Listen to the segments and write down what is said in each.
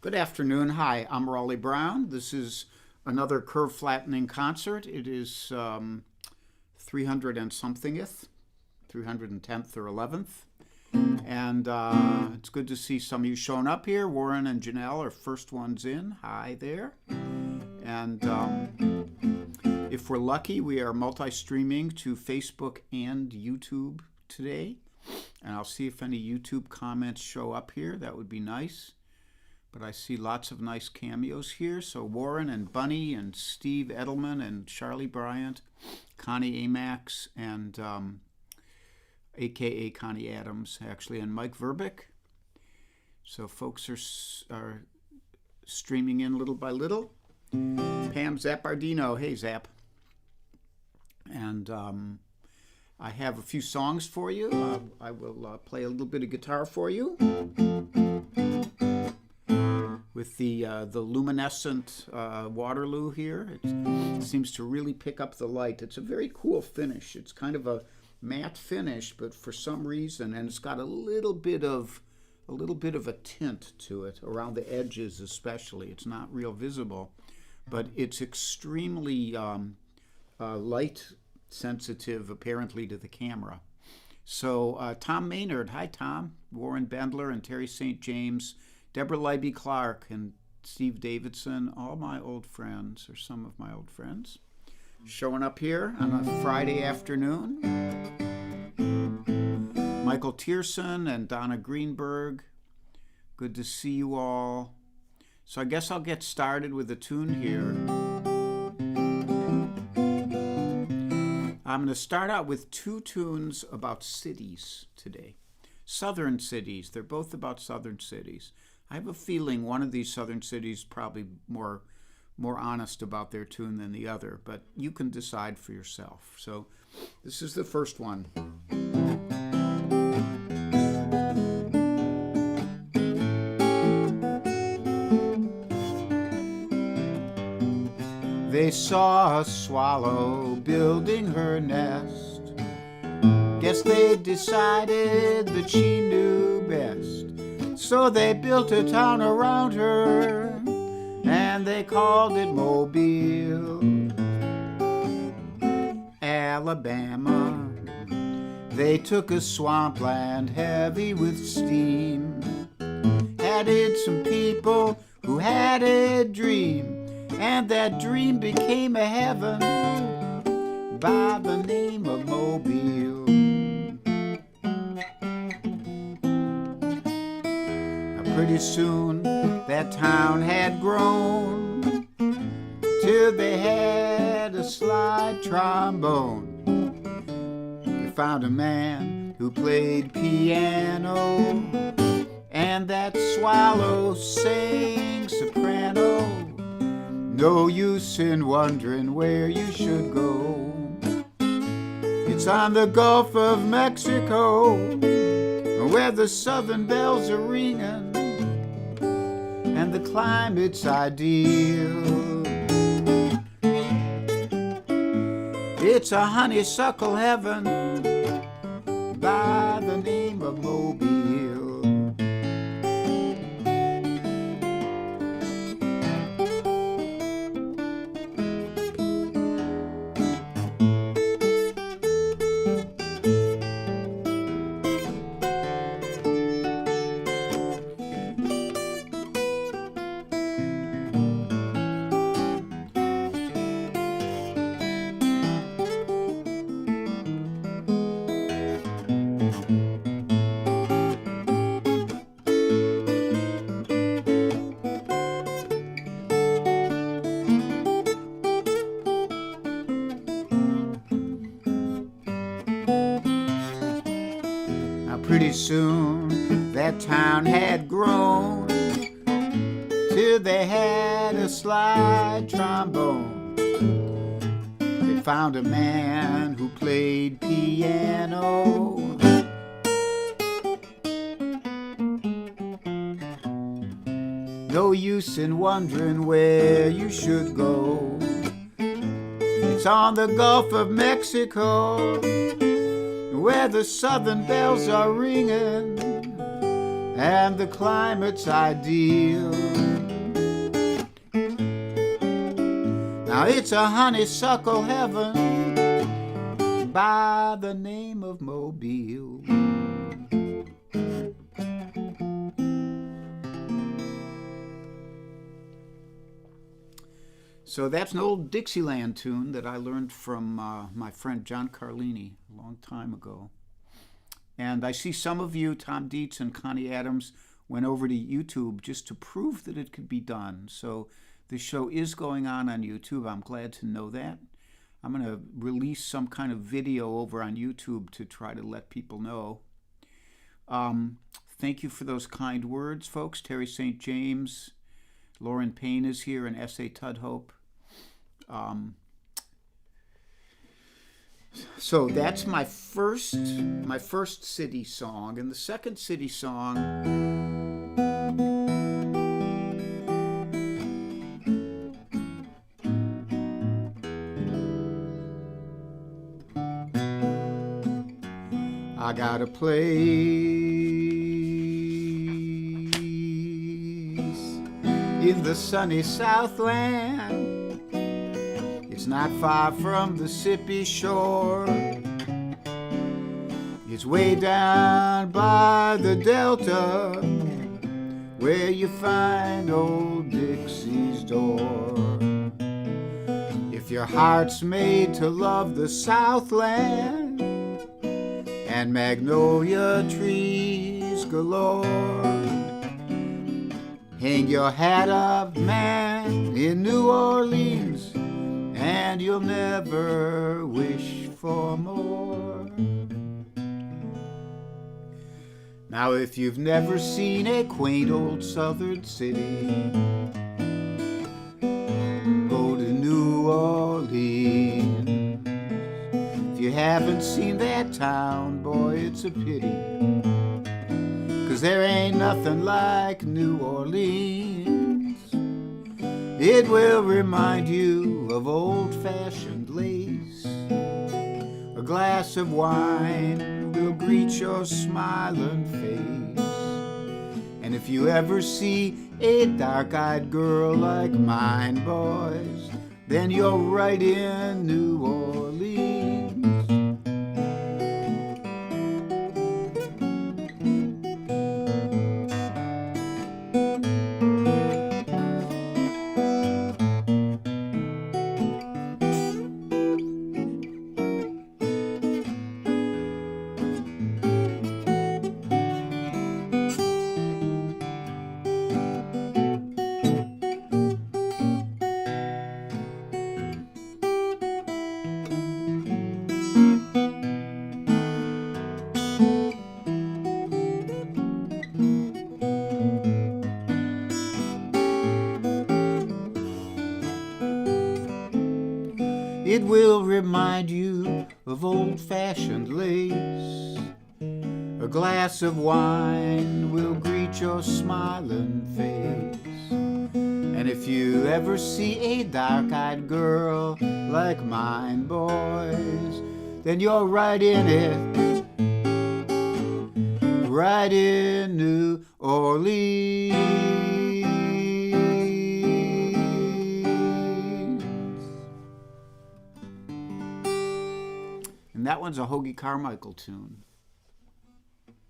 Good afternoon. Hi, I'm Raleigh Brown. This is another curve flattening concert. It is 300 and somethingth, 310th or 11th. And it's good to see some of you showing up here. Warren and Janelle are first ones in. Hi there. And if we're lucky, we are multi-streaming to Facebook and YouTube today. And I'll see if any YouTube comments show up here. That would be nice. But I see lots of nice cameos here. So Warren and Bunny and Steve Edelman and Charlie Bryant, Connie Amax, and a.k.a. Connie Adams, actually, and Mike Verbeek. So folks are streaming in little by little. Pam Zappardino. Hey, Zap. And I have a few songs for you. I will play a little bit of guitar for you. With the luminescent Waterloo here. It seems to really pick up the light. It's a very cool finish. It's kind of a matte finish, but for some reason, and it's got a little bit of a tint to it around the edges, especially. It's not real visible, but it's extremely light sensitive, apparently, to the camera. So Tom Maynard, hi Tom, Warren Bendler and Terry St. James, Deborah Leiby Clark and Steve Davidson, all my old friends, or some of my old friends, showing up here on a Friday afternoon. Michael Tierson and Donna Greenberg, good to see you all. So I guess I'll get started with a tune here. I'm going to start out with two tunes about cities today. Southern cities. They're both about southern cities. I have a feeling one of these southern cities probably more honest about their tune than the other, but you can decide for yourself. So this is the first one. They saw a swallow building her nest. Guess they decided that she knew best. So they built a town around her, and they called it Mobile, Alabama. They took a swampland heavy with steam, added some people who had a dream, and that dream became a heaven by the name of Mobile. Pretty soon that town had grown till they had a slide trombone. They found a man who played piano, and that swallow sang soprano. No use in wondering where you should go. It's on the Gulf of Mexico, where the southern bells are ringing and the climate's ideal. It's a honeysuckle heaven by the name of Mobile. Pretty soon that town had grown till they had a slide trombone. They found a man who played piano, no use in wondering where you should go. It's on the Gulf of Mexico, where the southern bells are ringing and the climate's ideal. Now it's a honeysuckle heaven by the name of Mobile. So that's an old Dixieland tune that I learned from my friend John Carlini a long time ago. And I see some of you, Tom Dietz and Connie Adams, went over to YouTube just to prove that it could be done. So the show is going on YouTube. I'm glad to know that. I'm going to release some kind of video over on YouTube to try to let people know. Thank you for those kind words, folks. Terry St. James, Lauren Payne is here, and S.A. Tudhope. So that's my first city song, and the second city song I got a place in the sunny Southland. It's not far from the Mississippi shore. It's way down by the Delta, where you find old Dixie's door. If your heart's made to love the Southland and magnolia trees galore, hang your hat up, man, in New Orleans, and you'll never wish for more. Now if you've never seen a quaint old southern city, go to New Orleans. If you haven't seen that town, boy, it's a pity, 'cause there ain't nothing like New Orleans. It will remind you of old-fashioned lace. A glass of wine will greet your smiling face. And if you ever see a dark-eyed girl like mine, boys, then you're right in New Orleans. It will remind you of old-fashioned lace. A glass of wine will greet your smiling face. And if you ever see a dark-eyed girl like mine, boys, then you're right in it, right in New Orleans. And that one's a Hoagie Carmichael tune.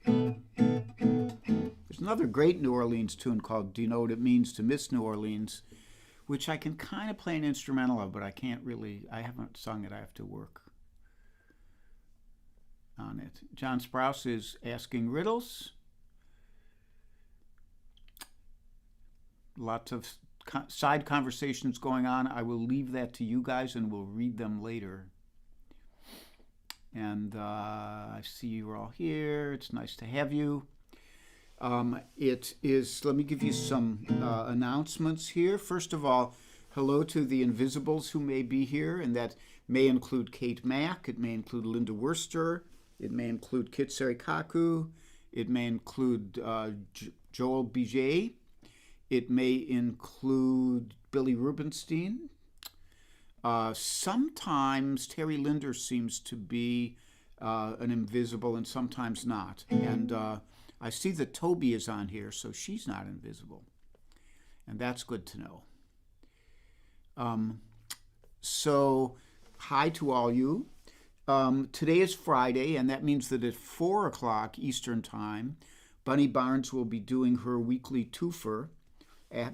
There's another great New Orleans tune called Do You Know What It Means to Miss New Orleans, which I can kind of play an instrumental of, but I haven't sung it. I have to work on it. John Sprouse is asking riddles. Lots of side conversations going on. I will leave that to you guys and we'll read them later. And I see you're all here. It's nice to have you. Let me give you some announcements here. First of all, hello to the Invisibles who may be here, and that may include Kate Mack, it may include Linda Worster, it may include Kit Serikaku, it may include Joel Biget, it may include Billy Rubenstein. Sometimes Terry Linder seems to be an invisible and sometimes not. And I see that Toby is on here, so she's not invisible. And that's good to know. So, hi to all you. Today is Friday, and that means that at 4 o'clock Eastern Time, Bunny Barnes will be doing her weekly twofer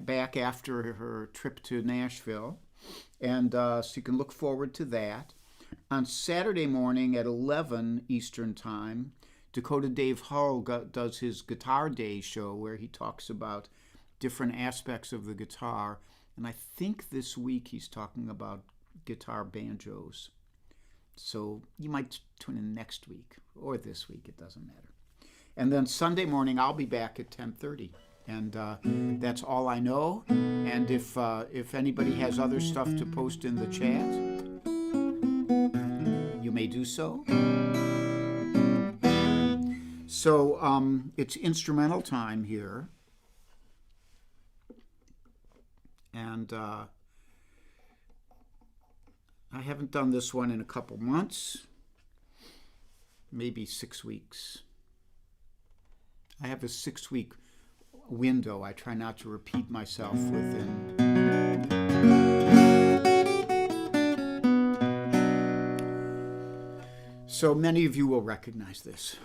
back after her trip to Nashville. And so you can look forward to that. On Saturday morning at 11 Eastern Time, Dakota Dave Hull does his Guitar Day show where he talks about different aspects of the guitar. And I think this week he's talking about guitar banjos. So you might tune in next week or this week, it doesn't matter. And then Sunday morning I'll be back at 10:30. And that's all I know. And if anybody has other stuff to post in the chat, you may do so. So it's instrumental time here. And I haven't done this one in a couple months, maybe 6 weeks. I have a 6-week window. I try not to repeat myself within. So many of you will recognize this.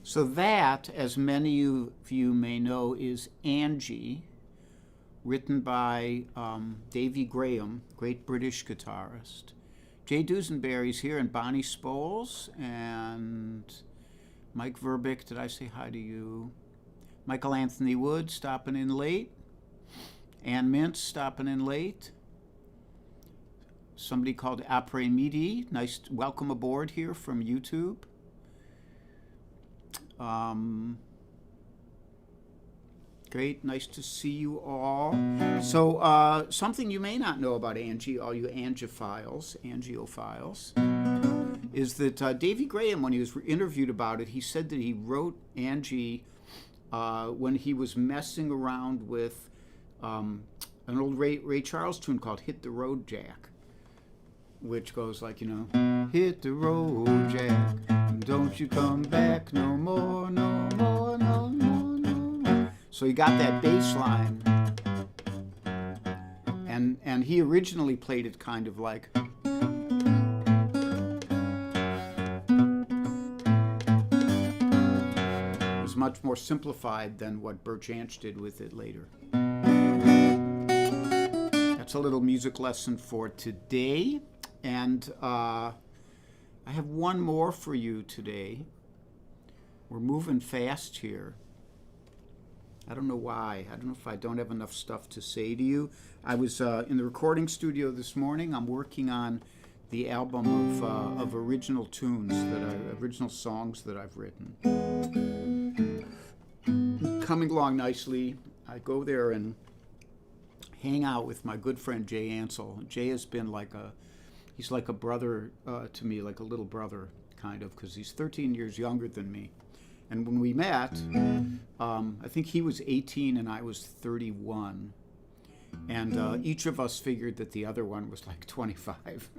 So that, as many of you may know, is Angie, written by Davy Graham, great British guitarist. Jay Dusenberry's here, and Bonnie Spoles, and Mike Verbick, did I say hi to you? Michael Anthony Wood stopping in late. Ann Mintz stopping in late. Somebody called Après Midi. Nice, welcome aboard here from YouTube. Great, nice to see you all. So something you may not know about Angie, all you angiophiles, is that Davy Graham, when he was interviewed about it, he said that he wrote Angie when he was messing around with an old Ray Charles tune called Hit the Road Jack, which goes like, you know, hit the road, Jack, don't you come back no more, no more, no more, no more. So he got that bass line, and he originally played it kind of like, it was much more simplified than what Bert Jansch did with it later. That's a little music lesson for today. And I have one more for you today. We're moving fast here. I don't know why. I don't know if I don't have enough stuff to say to you. I was in the recording studio this morning. I'm working on the album of original tunes, original songs that I've written. Coming along nicely. I go there and hang out with my good friend Jay Ansel. Jay has been he's like a brother to me, like a little brother, kind of, because he's 13 years younger than me. And when we met, I think he was 18 and I was 31. And each of us figured that the other one was like 25.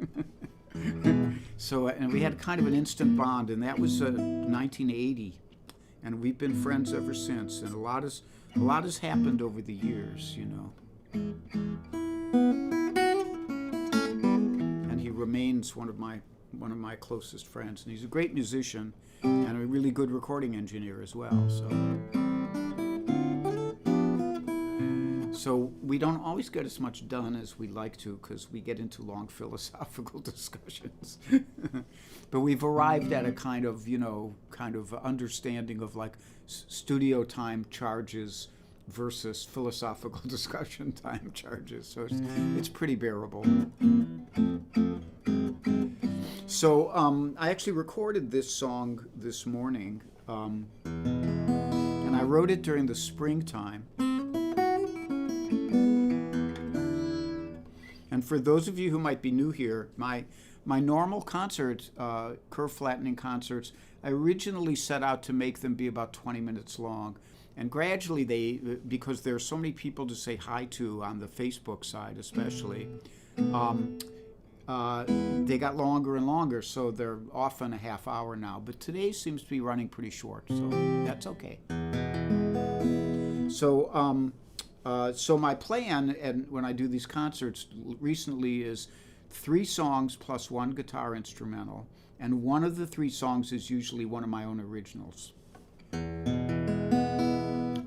So, and we had kind of an instant bond, and that was 1980. And we've been friends ever since. And a lot has happened over the years, you know. Remains one of my closest friends, and he's a great musician and a really good recording engineer as well. So we don't always get as much done as we like to, because we get into long philosophical discussions. But we've arrived at a kind of understanding of like studio time charges versus philosophical discussion time charges. So it's pretty bearable. So I actually recorded this song this morning, and I wrote it during the springtime. And for those of you who might be new here, my normal concerts, Curve Flattening Concerts, I originally set out to make them be about 20 minutes long. And gradually because there are so many people to say hi to on the Facebook side especially, they got longer and longer, so they're often a half hour now. But today seems to be running pretty short, so that's okay. So my plan, and when I do these concerts recently, is 3 songs plus 1 guitar instrumental, and one of the 3 songs is usually one of my own originals,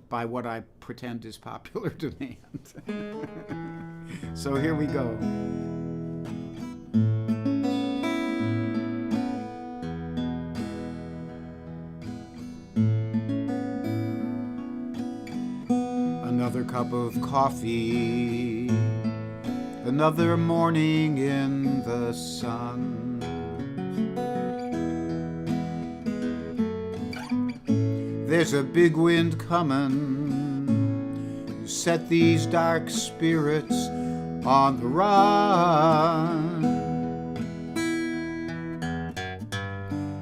by what I pretend is popular demand. So here we go. Another cup of coffee, another morning in the sun. There's a big wind coming, set these dark spirits on the run.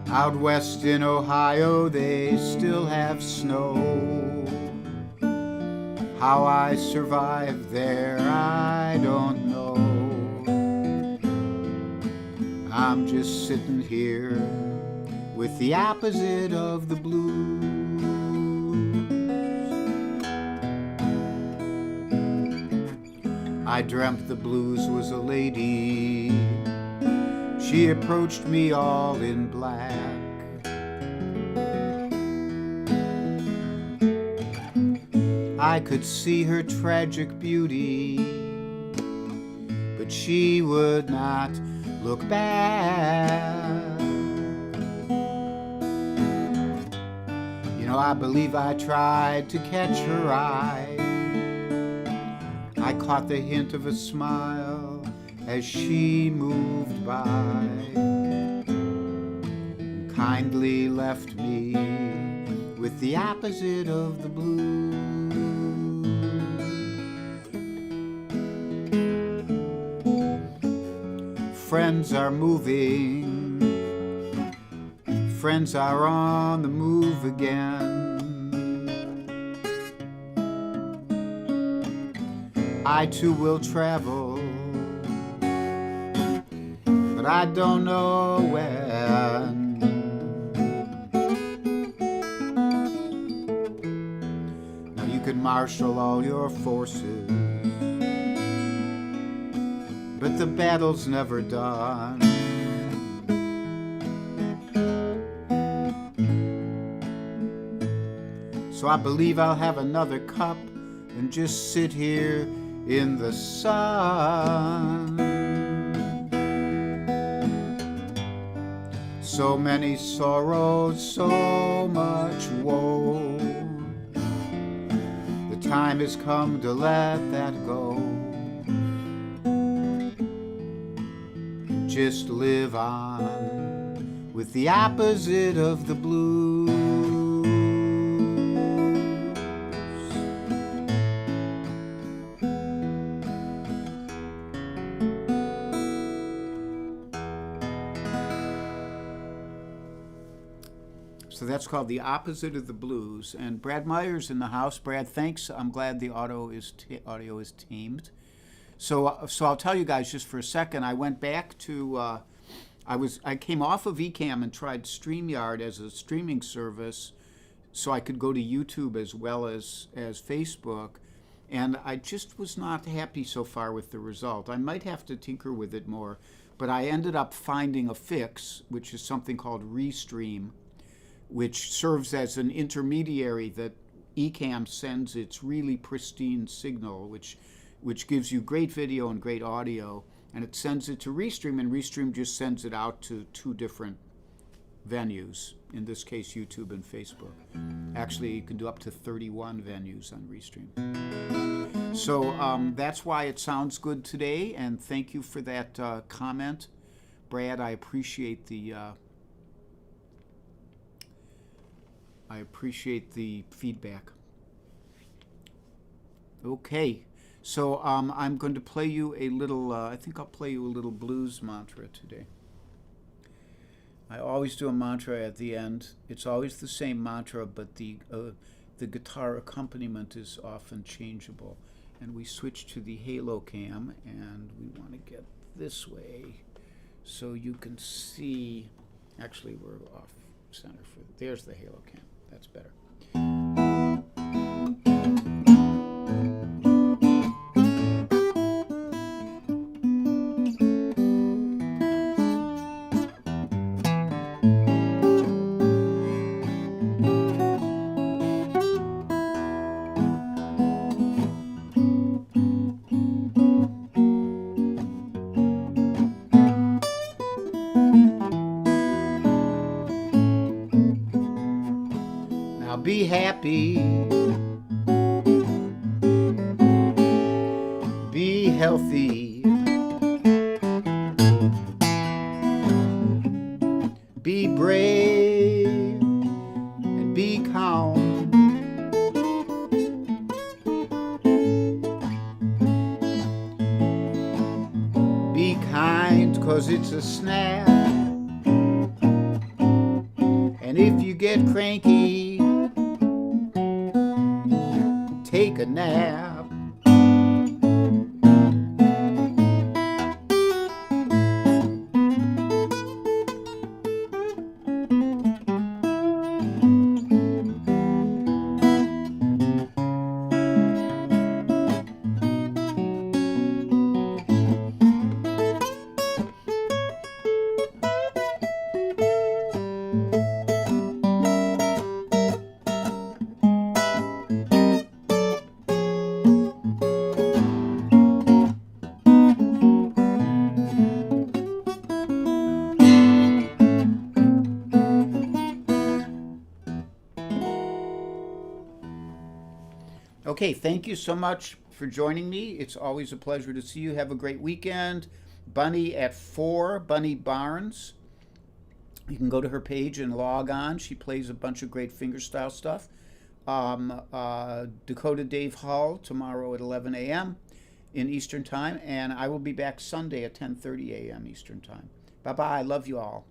Out west in Ohio they still have snow. How I survived there, I don't know. I'm just sitting here with the opposite of the blues. I dreamt the blues was a lady. She approached me all in black. I could see her tragic beauty, but she would not look back. You know, I believe I tried to catch her eye. I caught the hint of a smile as she moved by, and kindly left me with the opposite of the blue. Friends are moving, friends are on the move again. I too will travel, but I don't know when. Now you can marshal all your forces, but the battle's never done. So I believe I'll have another cup and just sit here in the sun. So many sorrows, so much woe. The time has come to let that go. Just live on with the opposite of the blues. So that's called The Opposite of the Blues. And Brad Meyer's in the house. Brad, thanks. I'm glad the audio is tamed. So I'll tell you guys just for a second. I went back to I came off of Ecamm and tried StreamYard as a streaming service, so I could go to YouTube as well as Facebook. And I just was not happy so far with the result. I might have to tinker with it more, but I ended up finding a fix, which is something called Restream, which serves as an intermediary that Ecamm sends its really pristine signal, which gives you great video and great audio, and it sends it to Restream, and Restream just sends it out to 2 different venues, in this case YouTube and Facebook. Actually, you can do up to 31 venues on Restream. So that's why it sounds good today, and thank you for that comment, Brad. I appreciate the feedback. Okay, so I'm going to play you a little, I think I'll play you a little blues mantra today. I always do a mantra at the end. It's always the same mantra, but the guitar accompaniment is often changeable. And we switch to the halo cam, and we want to get this way so you can see. Actually, we're off center for, there's the halo cam. That's better. Be happy, be healthy, be brave, and be calm. Be kind, 'cause it's a snap, and if you get cranky, take a nap. Okay, thank you so much for joining me. It's always a pleasure to see you. Have a great weekend. Bunny at 4, Bunny Barnes. You can go to her page and log on. She plays a bunch of great fingerstyle stuff. Dakota Dave Hall tomorrow at 11 a.m. in Eastern Time, and I will be back Sunday at 10:30 a.m. Eastern Time. Bye-bye. I love you all.